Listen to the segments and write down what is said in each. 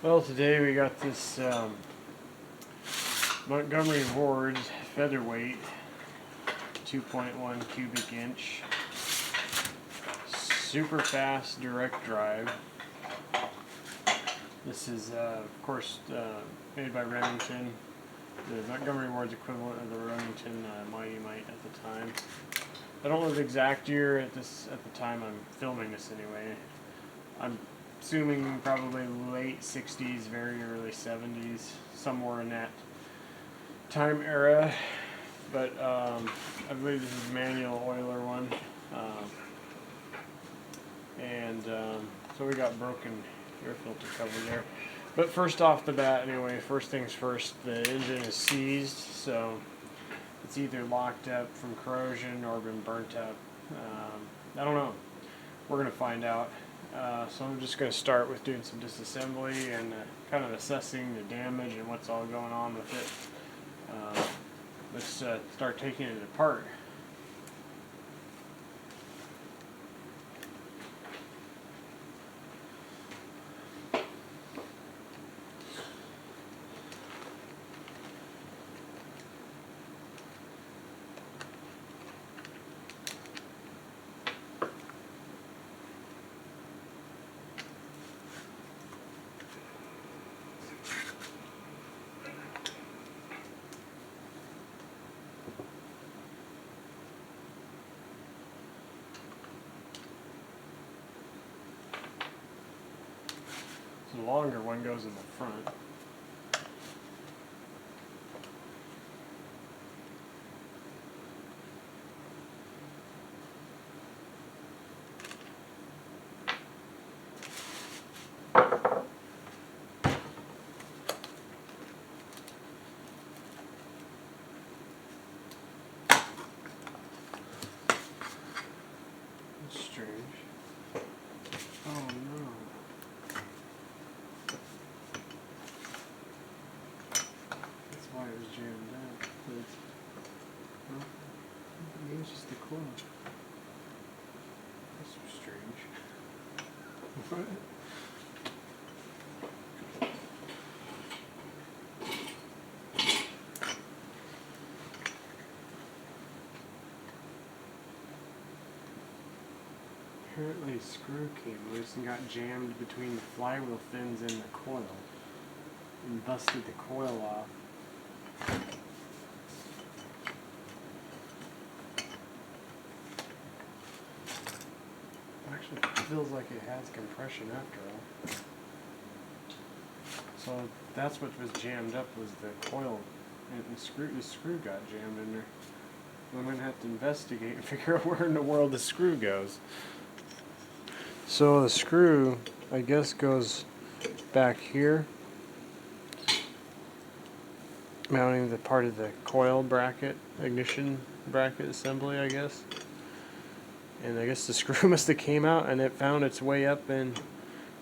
Well, today we got this Montgomery Ward Featherweight 2.1 cubic inch super fast direct drive. This is of course made by Remington, the Montgomery Ward's equivalent of the Remington Mighty Mite at the time. I don't know the exact year at the time I'm filming this anyway. I'm assuming probably late 60s, very early 70s, somewhere in that time era. But I believe this is a manual oiler one. So we got broken air filter cover there. But first off the bat, anyway, first things first, the engine is seized, so it's either locked up from corrosion or been burnt up. I don't know. We're going to find out. So I'm just going to start with doing some disassembly and kind of assessing the damage and what's all going on with it. Let's start taking it apart. The longer one goes in the front. That's strange. Oh no. Why it was jammed out, but it's, well, maybe it's just the coil. That's so strange. What? Apparently a screw came loose and got jammed between the flywheel fins and the coil and busted the coil off. Actually, it feels like it has compression after all. So that's what was jammed up, was the coil, and the screw got jammed in there. I'm going to have to investigate and figure out where in the world the screw goes. So the screw, I guess, goes back here, mounting the part of the coil bracket, ignition bracket assembly, I guess. And I guess the screw must have came out and it found its way up and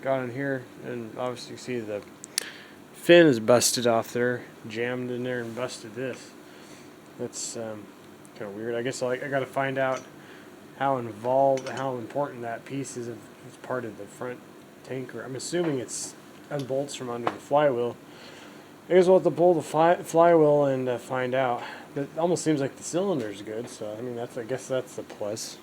got in here, and obviously you see the fin is busted off there, jammed in there and busted this. That's kind of weird. I guess I got to find out how important that piece is as part of the front tanker. I'm assuming it's unbolts from under the flywheel. I guess we'll have to pull the flywheel and find out. But it almost seems like the cylinder's good, so I mean I guess that's the plus.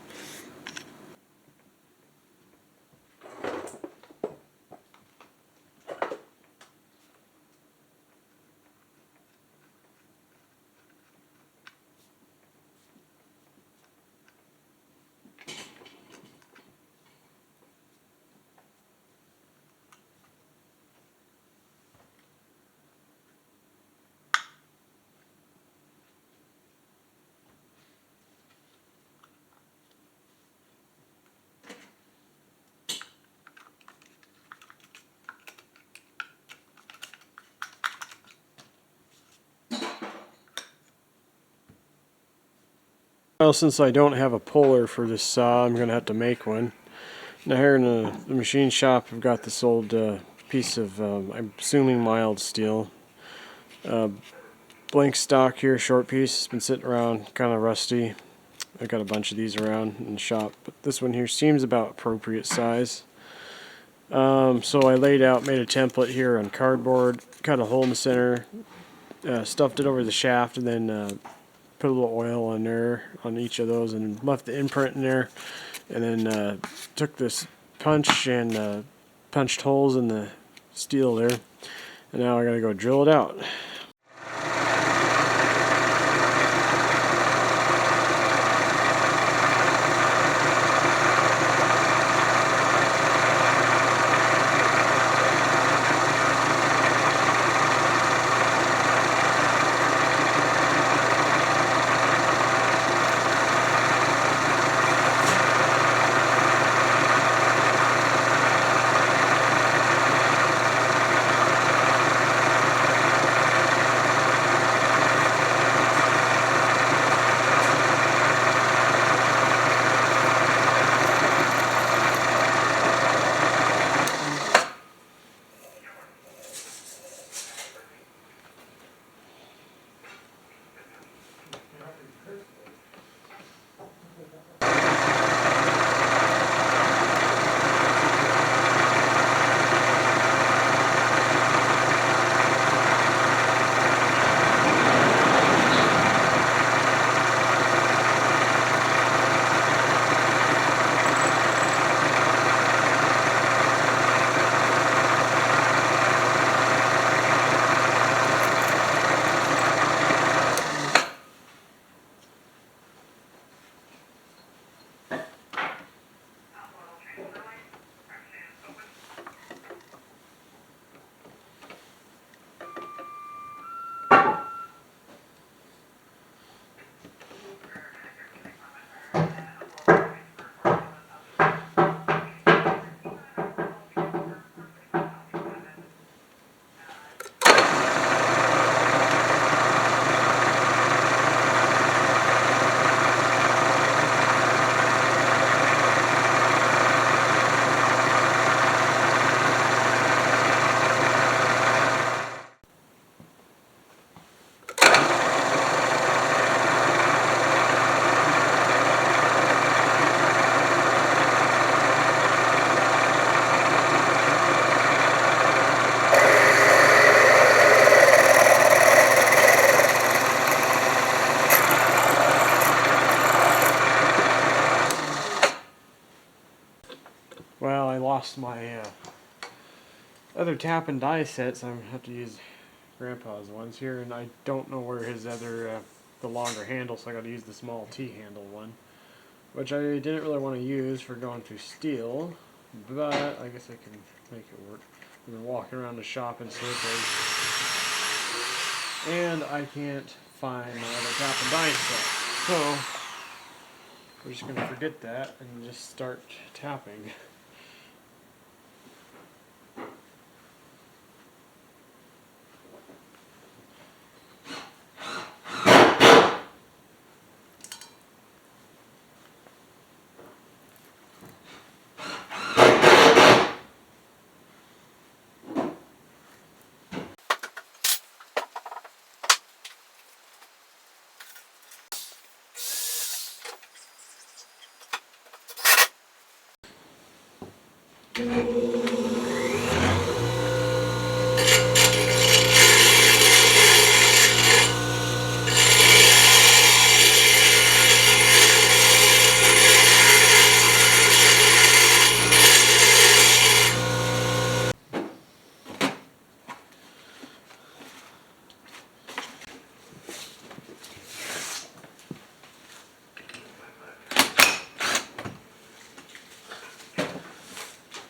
Well, since I don't have a puller for this saw, I'm going to have to make one. Now here in the machine shop, I've got this old piece of, I'm assuming mild steel. Blank stock here, short piece. It's been sitting around, kind of rusty. I've got a bunch of these around in the shop, but this one here seems about appropriate size. So I made a template here on cardboard, cut a hole in the center, stuffed it over the shaft, and then put a little oil on there on each of those, and left the imprint in there. And then took this punch and punched holes in the steel there. And now I gotta go drill it out. Well, I lost my other tap and die sets. I'm gonna have to use Grandpa's ones here, and I don't know where his other the longer handle, so I got to use the small T-handle one, which I didn't really want to use for going through steel, but I guess I can make it work. I've been walking around the shop in circles, and I can't find my other tap and die set, so we're just gonna forget that and just start tapping.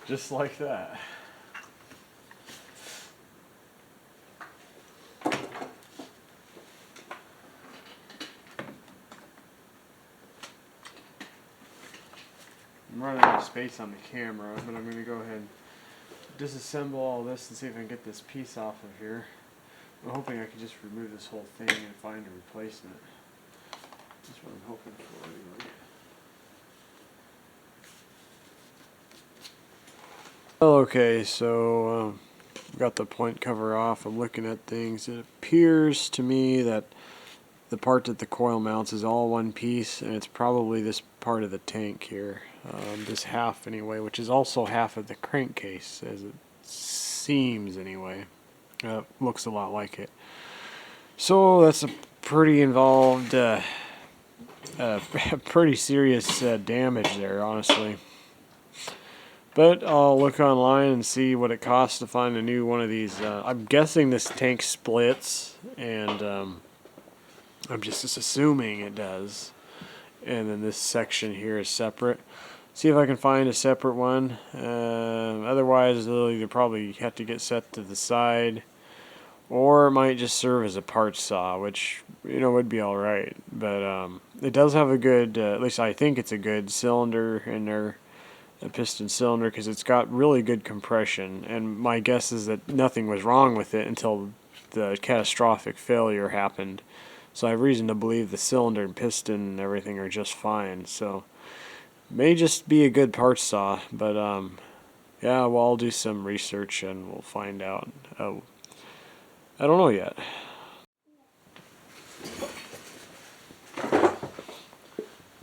Just like that. I'm running out of space on the camera, but I'm going to go ahead and disassemble all this and see if I can get this piece off of here. I'm hoping I can just remove this whole thing and find a replacement. That's what I'm hoping for anyway. Okay, so got the point cover off. I'm looking at things. It appears to me that the part that the coil mounts is all one piece, and it's probably this part of the tank here, this half anyway, which is also half of the crankcase, as it seems anyway. Looks a lot like it. So that's a pretty involved, pretty serious damage there, honestly. But I'll look online and see what it costs to find a new one of these. I'm guessing this tank splits, and I'm just assuming it does. And then this section here is separate. See if I can find a separate one. Otherwise, they'll either probably have to get set to the side, or it might just serve as a part saw, which, you know, would be alright. But it does have a good, at least I think it's a good cylinder in there. A piston cylinder, because it's got really good compression, and my guess is that nothing was wrong with it until the catastrophic failure happened. So I have reason to believe the cylinder and piston and everything are just fine. So may just be a good parts saw, but yeah, well, I'll do some research and we'll find out. I don't know yet.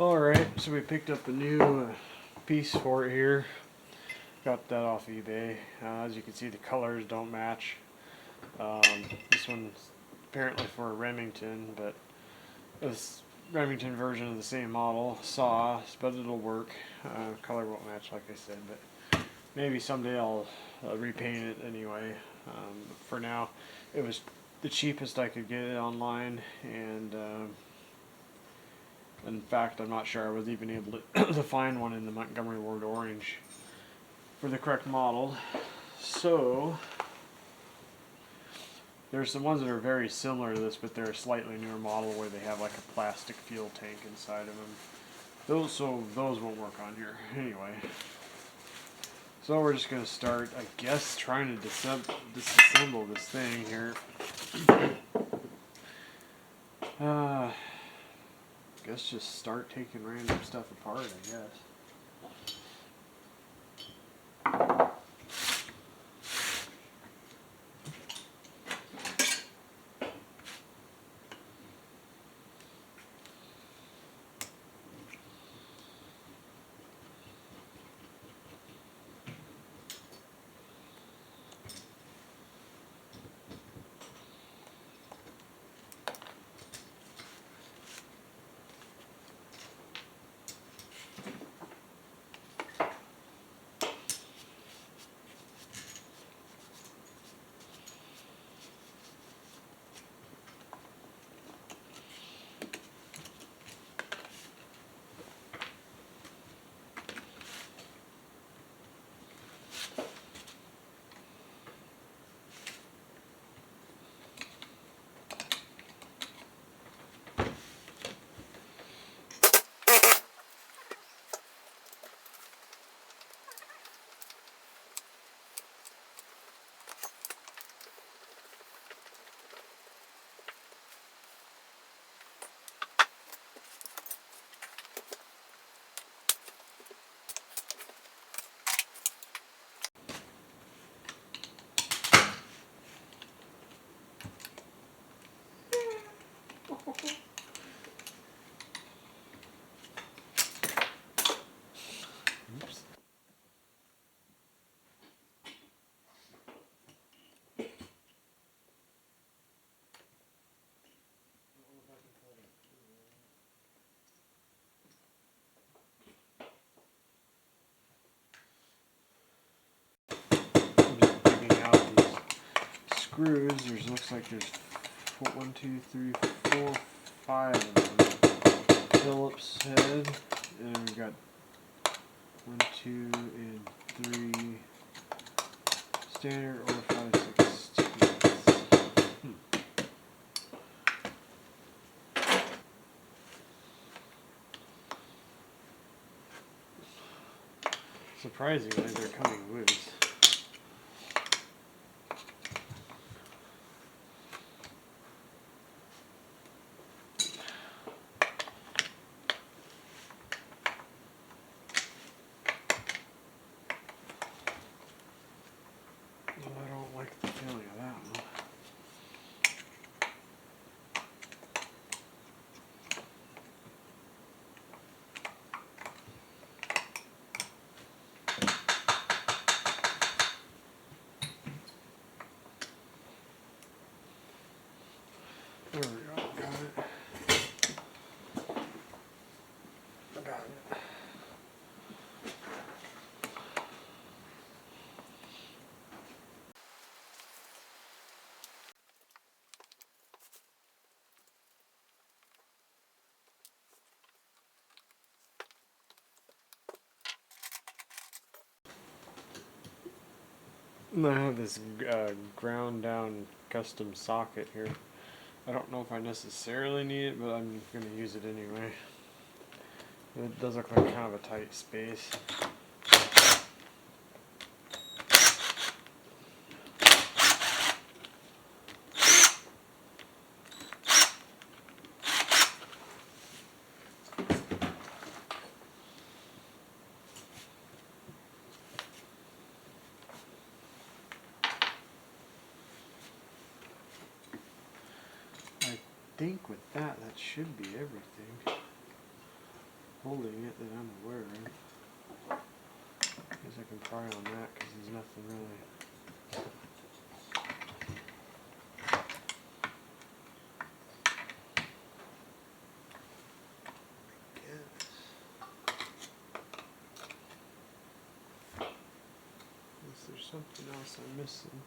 Alright, so we picked up a new piece for it here. Got that off eBay. As you can see, the colors don't match. This one's apparently for a Remington, but this Remington version of the same model saw, but it'll work. Color won't match, like I said, but maybe someday I'll repaint it anyway. For now, it was the cheapest I could get it online, and in fact, I'm not sure I was even able to, to find one in the Montgomery Ward orange for the correct model. So there's some ones that are very similar to this, but they're a slightly newer model where they have like a plastic fuel tank inside of them. Those won't work on here anyway. So we're just gonna start, I guess, trying to disassemble this thing here. Guess just start taking random stuff apart, I guess. Oops. I'm just digging out these screws. There's looks like there's 1, 2, 3, 4, 5 of them. Phillips head, and we've got 1, 2, and 3 standard or 5/16. Surprisingly, they're coming loose. Well, I don't like the feeling of that one. I have this ground down custom socket here. I don't know if I necessarily need it, but I'm going to use it anyway. It does look like kind of a tight space. I think with that should be everything holding it that I'm aware of. Guess I can pry on that because there's nothing really. Unless there's something else I'm missing.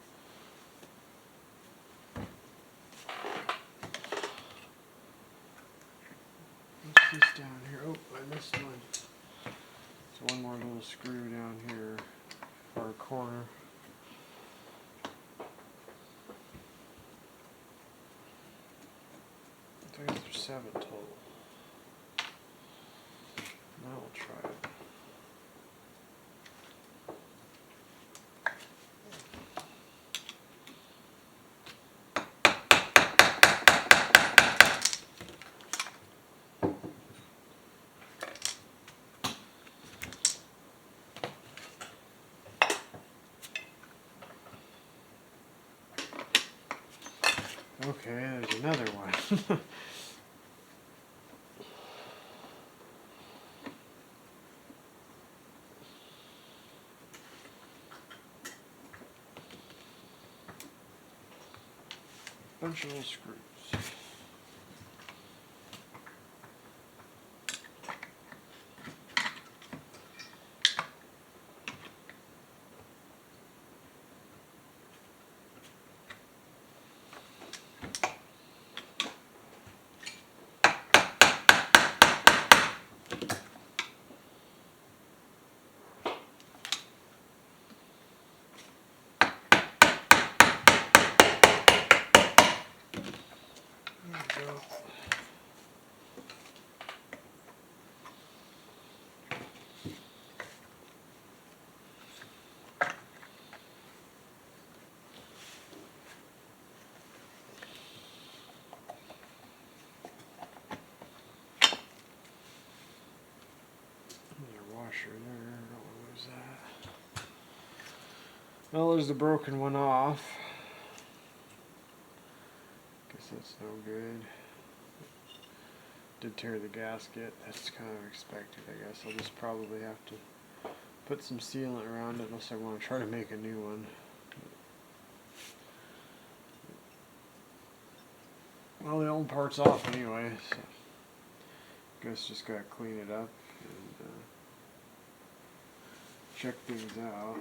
What's this down here? Oh, I missed one. So one more little screw down here for a corner. I think there's 7 total. Now we'll try it. Okay, there's another one. Bunch of little screws. There we go. Washer there, don't want to lose that. Well, there's the broken one off. Guess that's no good. Did tear the gasket. That's kind of expected, I guess. I'll just probably have to put some sealant around it unless I want to try to make a new one. Well, the old part's off anyway, so guess just gotta clean it up and check things out.